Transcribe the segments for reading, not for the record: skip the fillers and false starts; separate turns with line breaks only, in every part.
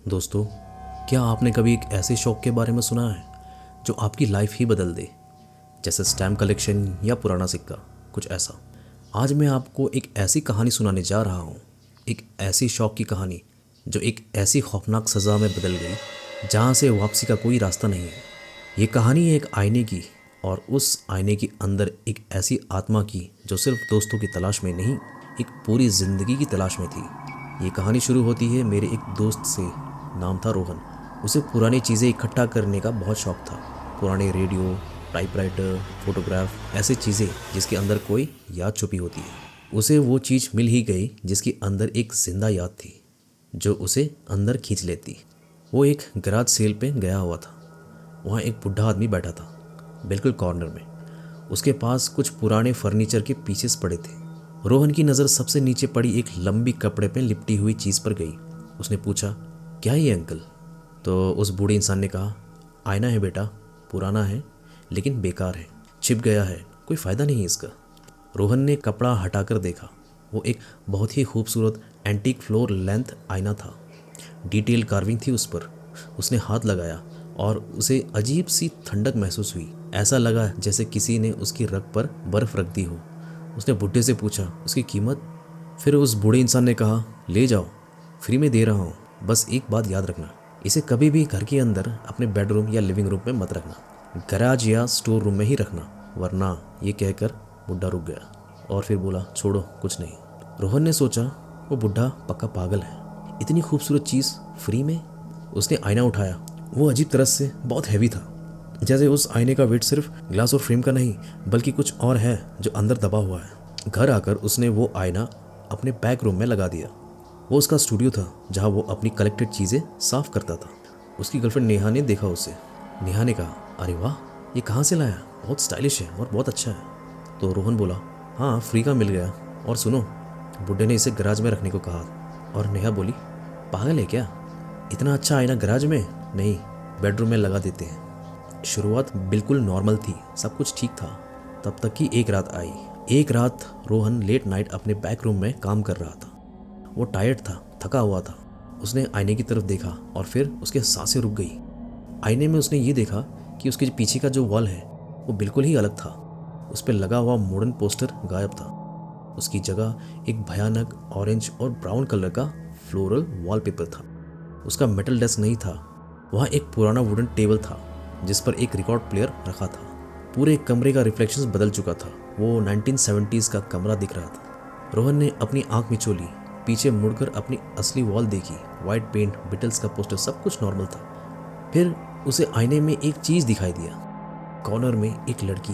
दोस्तों, क्या आपने कभी एक ऐसे शौक के बारे में सुना है जो आपकी लाइफ ही बदल दे, जैसे स्टैम्प कलेक्शन या पुराना सिक्का, कुछ ऐसा। आज मैं आपको एक ऐसी कहानी सुनाने जा रहा हूँ, एक ऐसी शौक की कहानी जो एक ऐसी खौफनाक सज़ा में बदल गई जहाँ से वापसी का कोई रास्ता नहीं है। ये कहानी है एक आईने की, और उस आईने के अंदर एक ऐसी आत्मा की जो सिर्फ दोस्तों की तलाश में नहीं, एक पूरी ज़िंदगी की तलाश में थी। ये कहानी शुरू होती है मेरे एक दोस्त से, नाम था रोहन। उसे पुरानी चीज़ें इकट्ठा करने का बहुत शौक था। पुराने रेडियो, टाइपराइटर, फोटोग्राफ, ऐसी चीज़ें जिसके अंदर कोई याद छुपी होती है। उसे वो चीज़ मिल ही गई जिसके अंदर एक जिंदा याद थी जो उसे अंदर खींच लेती। वो एक गैराज सेल पे गया हुआ था। वहाँ एक बुढ़ा आदमी बैठा था, बिल्कुल कॉर्नर में। उसके पास कुछ पुराने फर्नीचर के पीसेस पड़े थे। रोहन की नज़र सबसे नीचे पड़ी एक लंबी कपड़े पे लिपटी हुई चीज़ पर गई। उसने पूछा, क्या है ये अंकल? तो उस बूढ़े इंसान ने कहा, आईना है बेटा, पुराना है लेकिन बेकार है, छिप गया है, कोई फ़ायदा नहीं है इसका। रोहन ने कपड़ा हटाकर देखा। वो एक बहुत ही खूबसूरत एंटीक फ्लोर लेंथ आईना था। डिटेल कार्विंग थी उस पर। उसने हाथ लगाया और उसे अजीब सी ठंडक महसूस हुई। ऐसा लगा जैसे किसी ने उसकी रग पर बर्फ़ रख दी हो। उसने बुढ़े से पूछा, उसकी कीमत? फिर उस बूढ़े इंसान ने कहा, ले जाओ, फ्री में दे रहा हूँ, बस एक बात याद रखना, इसे कभी भी घर के अंदर अपने बेडरूम या लिविंग रूम में मत रखना, गैराज या स्टोर रूम में ही रखना, वरना। ये कहकर बुढ़ा रुक गया और फिर बोला, छोड़ो, कुछ नहीं। रोहन ने सोचा, वो बुढ़ा पक्का पागल है, इतनी खूबसूरत चीज़ फ्री में। उसने आईना उठाया। वो अजीब तरह से बहुत हैवी था, जैसे उस आईने का वेट सिर्फ ग्लास और फ्रेम का नहीं बल्कि कुछ और है जो अंदर दबा हुआ है। घर आकर उसने वो आईना अपने बैक रूम में लगा दिया। वो उसका स्टूडियो था जहाँ वो अपनी कलेक्टेड चीज़ें साफ करता था। उसकी गर्लफ्रेंड नेहा ने देखा उसे। नेहा ने कहा, अरे वाह, ये कहाँ से लाया? बहुत स्टाइलिश है और बहुत अच्छा है। तो रोहन बोला, हाँ, फ्री का मिल गया। और सुनो, बुड्ढे ने इसे गराज में रखने को कहा। और नेहा बोली, पागल है क्या, इतना अच्छा आईना गराज में? नहीं, बेडरूम में लगा देते हैं। शुरुआत बिल्कुल नॉर्मल थी, सब कुछ ठीक था, तब तक कि एक रात आई। एक रात रोहन लेट नाइट अपने बैक रूम में काम कर रहा था। वो टायर्ड था, थका हुआ था। उसने आईने की तरफ देखा और फिर उसके सांसें रुक गई। आईने में उसने ये देखा कि उसके पीछे का जो वॉल है वो बिल्कुल ही अलग था। उस पर लगा हुआ मॉडर्न पोस्टर गायब था। उसकी जगह एक भयानक ऑरेंज और ब्राउन कलर का फ्लोरल वॉलपेपर था। उसका मेटल डेस्क नहीं था, वहाँ एक पुराना वुडन टेबल था जिस पर एक रिकॉर्ड प्लेयर रखा था। पूरे कमरे का रिफ्लेक्शन बदल चुका था। वो 1970s का कमरा दिख रहा था। रोहन ने अपनी आंख मिचोली, पीछे मुड़कर अपनी असली वॉल देखी। वाइट पेंट, बीटल्स का पोस्टर, सब कुछ नॉर्मल था। फिर उसे आईने में एक चीज़ दिखाई दिया। कॉर्नर में एक लड़की,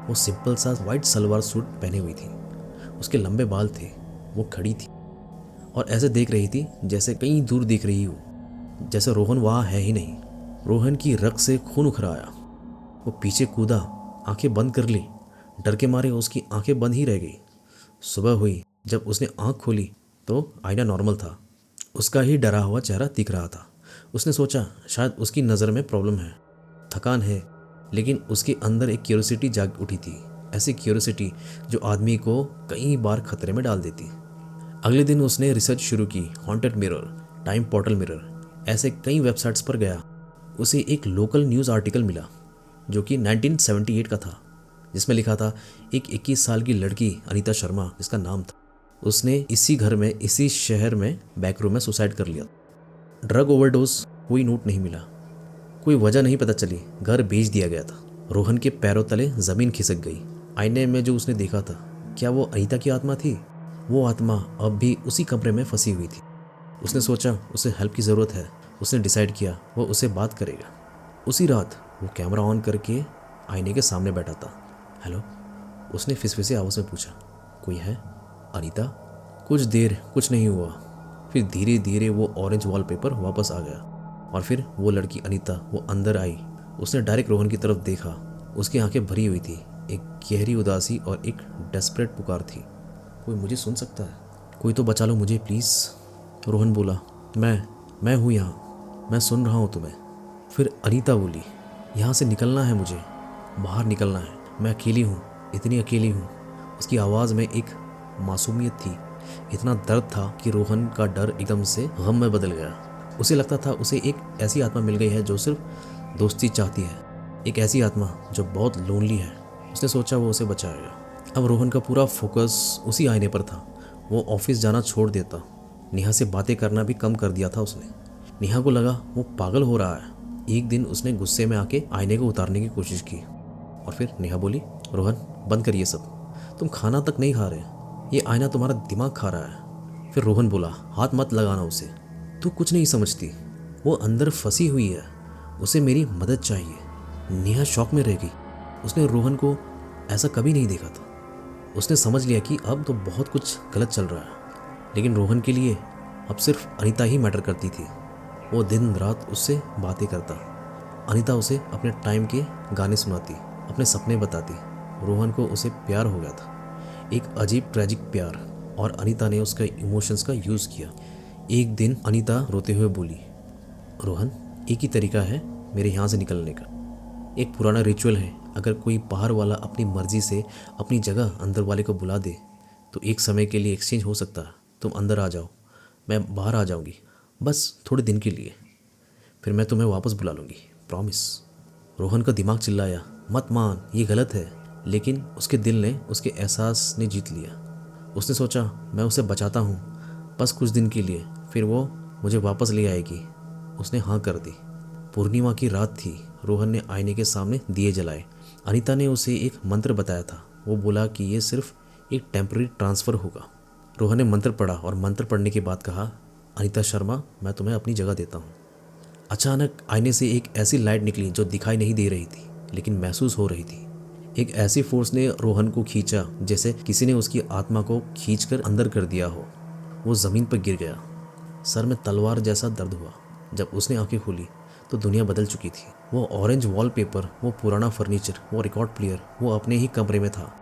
वो सिंपल सा वाइट सलवार सूट पहने हुई थी। उसके लंबे बाल थे। वो खड़ी थी और ऐसे देख रही थी जैसे कहीं दूर देख रही हो, जैसे रोहन वहाँ है ही नहीं। रोहन की रग से खून उखड़ आया। वो पीछे कूदा, आंखें बंद कर ली। डर के मारे उसकी आंखें बंद ही रह गई। सुबह हुई। जब उसने आंख खोली तो आईना नॉर्मल था। उसका ही डरा हुआ चेहरा दिख रहा था। उसने सोचा, शायद उसकी नज़र में प्रॉब्लम है, थकान है, लेकिन उसके अंदर एक क्यूरियोसिटी जाग उठी थी। ऐसी क्यूरियोसिटी जो आदमी को कई बार खतरे में डाल देती। अगले दिन उसने रिसर्च शुरू की। Haunted mirror, time portal mirror, ऐसे कई वेबसाइट्स पर गया। उसे एक लोकल न्यूज़ आर्टिकल मिला जो कि 1978 का था, जिसमें लिखा था, एक 21 साल की लड़की अनीता शर्मा जिसका नाम था, उसने इसी घर में, इसी शहर में बैकरूम में सुसाइड कर लिया। ड्रग ओवरडोज, कोई नोट नहीं मिला, कोई वजह नहीं पता चली, घर भेज दिया गया था। रोहन के पैरों तले ज़मीन खिसक गई। आईने में जो उसने देखा था, क्या वो अनीता की आत्मा थी? वो आत्मा अब भी उसी कमरे में फंसी हुई थी। उसने सोचा, उसे हेल्प की ज़रूरत है। उसने डिसाइड किया वो उससे बात करेगा। उसी रात वो कैमरा ऑन करके आईने के सामने बैठा था। हेलो, उसने फिसफिसे आवाज़ में पूछा, कोई है? अनीता? कुछ देर कुछ नहीं हुआ, फिर धीरे धीरे वो ऑरेंज वॉलपेपर वापस आ गया और फिर वो लड़की अनीता, वो अंदर आई। उसने डायरेक्ट रोहन की तरफ देखा। उसकी आंखें भरी हुई थी, एक गहरी उदासी और एक डेस्परेट पुकार थी। कोई मुझे सुन सकता है? कोई तो बचा लो मुझे प्लीज़। रोहन बोला, मैं हूँ यहाँ, मैं सुन रहा हूँ तुम्हें। फिर अनीता बोली, यहाँ से निकलना है मुझे, बाहर निकलना है, मैं अकेली हूँ, इतनी अकेली हूँ। उसकी आवाज़ में एक मासूमियत थी, इतना दर्द था कि रोहन का डर एकदम से गम में बदल गया। उसे लगता था उसे एक ऐसी आत्मा मिल गई है जो सिर्फ दोस्ती चाहती है, एक ऐसी आत्मा जो बहुत लोनली है। उसने सोचा वो उसे बचाएगा। अब रोहन का पूरा फोकस उसी आईने पर था। वो ऑफिस जाना छोड़ देता, नेहा से बातें करना भी कम कर दिया था उसने। नेहा को लगा वो पागल हो रहा है। एक दिन उसने गुस्से में आके आईने को उतारने की कोशिश की और फिर नेहा बोली, रोहन बंद कर ये सब, तुम खाना तक नहीं खा रहे, ये आईना तुम्हारा दिमाग खा रहा है। फिर रोहन बोला, हाथ मत लगाना उसे, तू कुछ नहीं समझती, वो अंदर फंसी हुई है, उसे मेरी मदद चाहिए। नेहा शॉक में रह गई। उसने रोहन को ऐसा कभी नहीं देखा था। उसने समझ लिया कि अब तो बहुत कुछ गलत चल रहा है, लेकिन रोहन के लिए अब सिर्फ अनीता ही मैटर करती थी। वो दिन रात उससे बातें करता। अनीता उसे अपने टाइम के गाने सुनाती, अपने सपने बताती। रोहन को उसे प्यार हो गया था, एक अजीब ट्रैजिक प्यार, और अनीता ने उसका इमोशंस का यूज़ किया। एक दिन अनीता रोते हुए बोली, रोहन एक ही तरीका है मेरे यहाँ से निकलने का, एक पुराना रिचुअल है। अगर कोई बाहर वाला अपनी मर्जी से अपनी जगह अंदर वाले को बुला दे तो एक समय के लिए एक्सचेंज हो सकता है। तुम अंदर आ जाओ, मैं बाहर आ जाऊंगी, बस थोड़े दिन के लिए, फिर मैं तुम्हें वापस बुला लूँगी, प्रॉमिस। रोहन का दिमाग चिल्लाया, मत मान, ये गलत है। लेकिन उसके दिल ने, उसके एहसास ने जीत लिया। उसने सोचा, मैं उसे बचाता हूँ, बस कुछ दिन के लिए, फिर वो मुझे वापस ले आएगी। उसने हाँ कर दी। पूर्णिमा की रात थी। रोहन ने आईने के सामने दिए जलाए। अनीता ने उसे एक मंत्र बताया था। वो बोला कि ये सिर्फ एक टेम्पररी ट्रांसफ़र होगा। रोहन ने मंत्र पढ़ा और मंत्र पढ़ने के बाद कहा, अनीता शर्मा, मैं तुम्हें अपनी जगह देता हूँ। अचानक आईने से एक ऐसी लाइट निकली जो दिखाई नहीं दे रही थी लेकिन महसूस हो रही थी। एक ऐसी फोर्स ने रोहन को खींचा जैसे किसी ने उसकी आत्मा को खींचकर अंदर कर दिया हो। वो ज़मीन पर गिर गया। सर में तलवार जैसा दर्द हुआ। जब उसने आंखें खोली तो दुनिया बदल चुकी थी। वो ऑरेंज वॉलपेपर, वो पुराना फर्नीचर, वो रिकॉर्ड प्लेयर, वो अपने ही कमरे में था।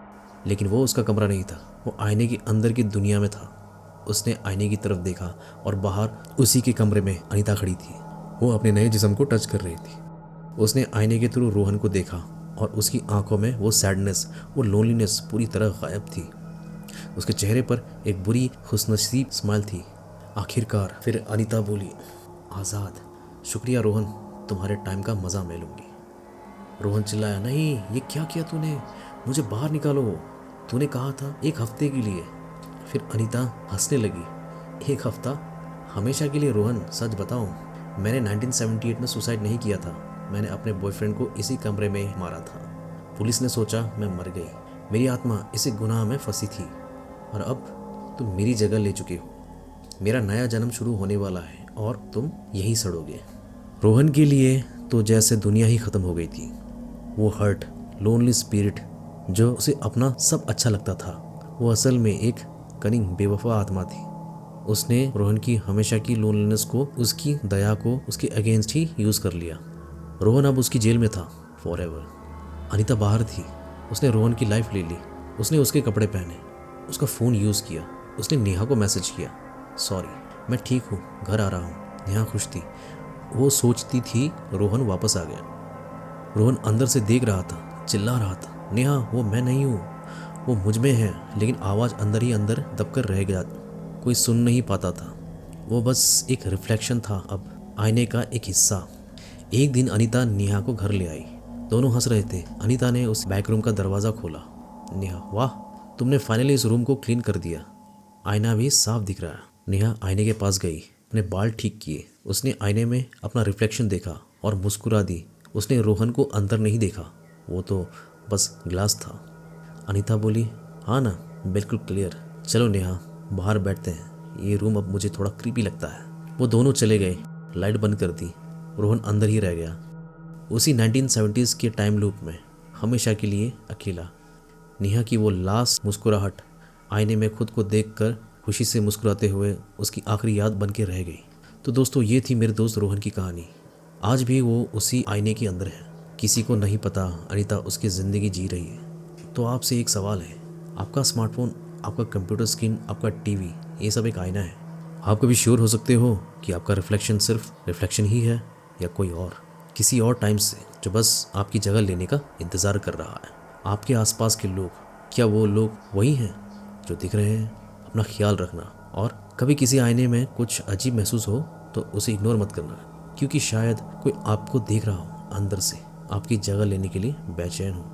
लेकिन वो उसका कमरा नहीं था, वो आईने के अंदर की दुनिया में था। उसने आईने की तरफ देखा और बाहर उसी के कमरे में अनीता खड़ी थी। वो अपने नए जिस्म को टच कर रही थी। उसने आईने के थ्रू रोहन को देखा और उसकी आंखों में वो सैडनेस, वो लोनलीनेस पूरी तरह गायब थी। उसके चेहरे पर एक बुरी खुशनसीब स्माइल थी। आखिरकार फिर अनीता बोली, आज़ाद। शुक्रिया रोहन, तुम्हारे टाइम का मज़ा मैं लूँगी। रोहन चिल्लाया, नहीं, ये क्या किया तूने, मुझे बाहर निकालो, तूने कहा था एक हफ्ते के लिए। फिर अनीता हंसने लगी, एक हफ्ता? हमेशा के लिए? रोहन सच बताऊं, मैंने 1978 में सुसाइड नहीं किया था। मैंने अपने बॉयफ्रेंड को इसी कमरे में ही मारा था। पुलिस ने सोचा मैं मर गई, मेरी आत्मा इसी गुनाह में फंसी थी, और अब तुम मेरी जगह ले चुके हो। मेरा नया जन्म शुरू होने वाला है और तुम यहीं सड़ोगे। रोहन के लिए तो जैसे दुनिया ही ख़त्म हो गई थी। वो हर्ट, लोनली स्पिरिट जो उसे अपना सब अच्छा लगता था, वो असल में एक कनिंग बेवफा आत्मा थी। उसने रोहन की हमेशा की लोनलीनेस को, उसकी दया को उसके अगेंस्ट ही यूज़ कर लिया। रोहन अब उसकी जेल में था, फॉरएवर। अनीता बाहर थी। उसने रोहन की लाइफ ले ली। उसने उसके कपड़े पहने, उसका फ़ोन यूज़ किया। उसने नेहा को मैसेज किया, सॉरी, मैं ठीक हूँ, घर आ रहा हूँ। नेहा खुश थी। वो सोचती थी रोहन वापस आ गया। रोहन अंदर से देख रहा था, चिल्ला रहा था, नेहा वो मैं नहीं हूँ, वो मुझ में है। लेकिन आवाज़ अंदर ही अंदर दबकर रह गया। कोई सुन नहीं पाता था। वो बस एक रिफ्लेक्शन था, अब आईने का एक हिस्सा। एक दिन अनीता नेहा को घर ले आई। दोनों हंस रहे थे। अनीता ने उस बैक रूम का दरवाज़ा खोला। नेहा, वाह, तुमने फाइनली इस रूम को क्लीन कर दिया, आईना भी साफ दिख रहा है। नेहा आईने के पास गई, अपने बाल ठीक किए। उसने आईने में अपना रिफ्लेक्शन देखा और मुस्कुरा दी। उसने रोहन को अंदर नहीं देखा, वो तो बस ग्लास था। अनीता बोली, हाँ ना, बिल्कुल क्लियर। चलो नेहा, बाहर बैठते हैं, ये रूम अब मुझे थोड़ा क्रीपी लगता है। वो दोनों चले गए, लाइट बंद कर दी। रोहन अंदर ही रह गया, उसी 1970s के टाइम लूप में, हमेशा के लिए अकेला। नेहा की वो लास्ट मुस्कुराहट आईने में खुद को देखकर खुशी से मुस्कुराते हुए उसकी आखिरी याद बन के रह गई। तो दोस्तों, ये थी मेरे दोस्त रोहन की कहानी। आज भी वो उसी आईने के अंदर है। किसी को नहीं पता अनीता उसकी ज़िंदगी जी रही है। तो आपसे एक सवाल है, आपका स्मार्टफोन, आपका कंप्यूटर स्क्रीन, आपका टीवी, ये सब एक आईना है। आप कभी श्योर हो सकते हो कि आपका रिफ्लेक्शन सिर्फ रिफ्लेक्शन ही है, या कोई और, किसी और टाइम से, जो बस आपकी जगह लेने का इंतज़ार कर रहा है। आपके आसपास के लोग, क्या वो लोग वही हैं जो दिख रहे हैं? अपना ख्याल रखना, और कभी किसी आईने में कुछ अजीब महसूस हो तो उसे इग्नोर मत करना, क्योंकि शायद कोई आपको देख रहा हो अंदर से, आपकी जगह लेने के लिए बेचैन हो।